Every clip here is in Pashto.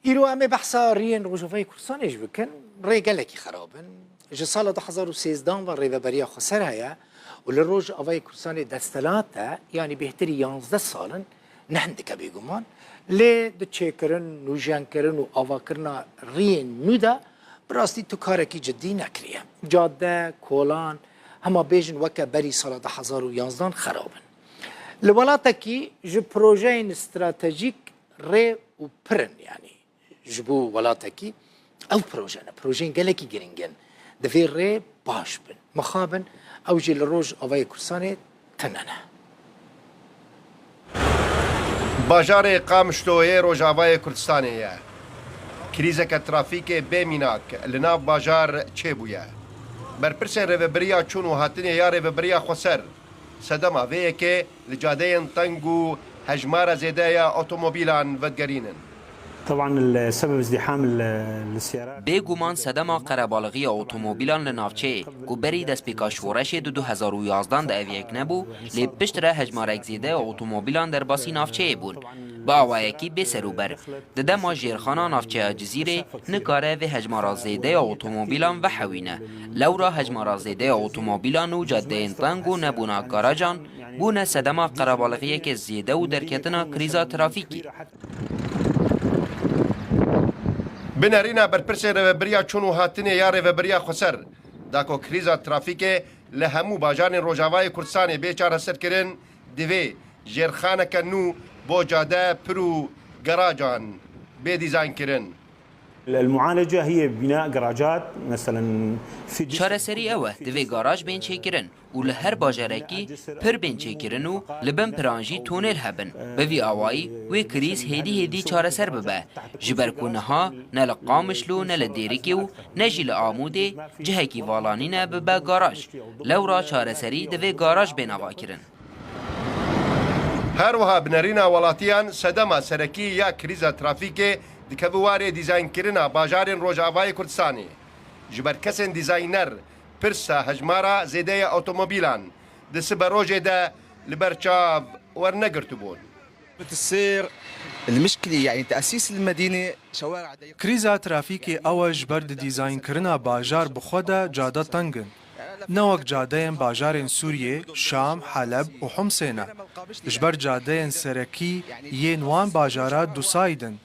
إيرو أمي بحثا ريان روجوفاي كورسانيش بكن ريقالكي خرابن جي سالة 2013 و ريفابريا خسر هيا وللروج أفاي كورساني دستلاتا يعني بيهتري 11 سالن نحن دكا بيقومان لي دتشيكرن نوجانكرن و أفاكرنا ريان نودا براستي تو كاركي جدي نكريا جادة كولان هما بيجن وكا بري سالة 2011 خرابن لولاتكي جو بروجين استراتيجيك ري و برن يعني جبو ولاتكي او بروجين قالكي جرينجن دفير ري باش بن مخابن او جي الروج افاي كورساني تنانا باجار قامشتوية روجافاي كردستانية كريزة ترافيك بميناك لناف باجار تشيبويا برپرسن ريفبريا چون هاتني يا ريفبريا خسر سدما فيكي لجادين تنگو هجمار زيدايا اوتوموبيلان ودگرينن طبعا السبب ازدحام السيارات بێگومان سەدەما قەرەباڵغیە ئۆتۆمۆبیلان لە ناوچەیە و بەری دەستپێکا شۆڕەشێ 2011 دا ئەڤیەک نەبوو لێ پشترە هەژمارێک زیێدە ئۆتۆمۆبیلان دەرباسی ناوچەیە بوون بە ئاوایەکی بێسەروبەر دەدەما ژێرخانە ناوچەیە جزیرێ نکارە vê hejmara zêdeya ئۆتۆمۆبیلان vehewîne lewra hejmara zêdeya ئۆتۆمۆبیلان û cadeyên teng û nebûna garajan bûne sedema qerebalixiyekê zêde û derketina krîza trafîkî بنارينا برپرسن ريفبريا چون هاتني يا ريفبريا خسر داكو كريزا ترافيكي لهمو باجان روجاواي كردستاني بيچار سر كرن دوي جيرخانه كنو بو جاده برو جراجان بي ديزاين كرن المعالجة هي بناء جراجات مثلا في چارەسەری ئەوە divê garaj bên çêkirin û li her bajarekî pir bên çêkirin û li bin piranjî tonêl hebin bi vî awayî wê krîz hêdî hêdî çareser bibe ji ber ku niha ne li Qamişlo ne li Dêrikê û ne jî li Amûdê cihekî valanîne bibe garaj lewra çareserî divê garaj bên avakirin هروها بنارينا ولاتيان سدما سركي يا كريزا ترافيكي دكبواري ديزاين كرنا باجارين روجافاي كردستاني جبر كسن ديزاينر برسا هجمارا زيدايا اوتوموبيلان دسبا روجي دا لبرشاب ورنقرتبون بتصير المشكلة يعني تأسيس المدينة شوارع كريزا ترافيكي اوج برد ديزاين كرنا باجار بخودا جادة تنگن نوك جادين باجارين سوريا شام حلب و حمصينا جبر جادين سركي ينوان باجارات دوسايدن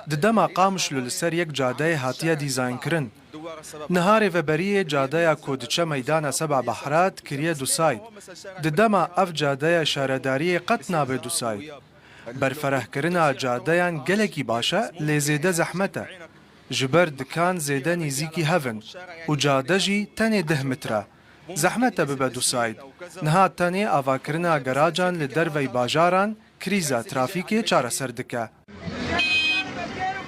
ددما قامشلو لسر يك جادي هاتيا ديزاين كرن نهاري وبريه جادايا كودچه ميدانا 7 بحرات كريه دوسايد ددما اف جادايا شارداريه قطنا به دوسايد برفره كرنا جادايان گلكي باشا لزيده زحمته جبر دكان زيده نيزيكي هفن و جادجي تاني 10 متره زحمته ببه دوسايد نها تاني آواكرنا گراجان لدروي باجاران كريزا ترافيكي چاره سردكه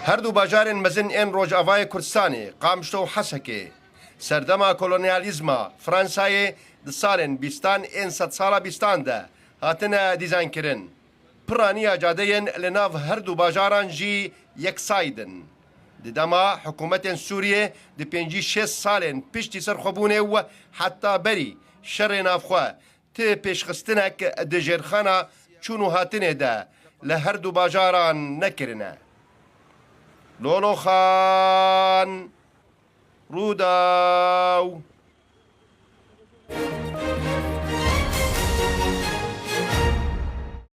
هردو باجارين مزن ان روجافاي كردستاني قامشتو حسكي سردما كولونياليزما فرنساي دسالن بيستان ان 100 سالا بيستان ده هاتنا ديزاين كرن برانيا جادين لناف هردو باجاران جي يكسايدن ددما حكومة سوريا دي بينجي 6 سالن بيشتي سرخبونه و حتى بري شر نافخوا تي بيشخستنك دجرخانا چونو هاتنه ده لهردو باجاران نكرنه لولو خان روداو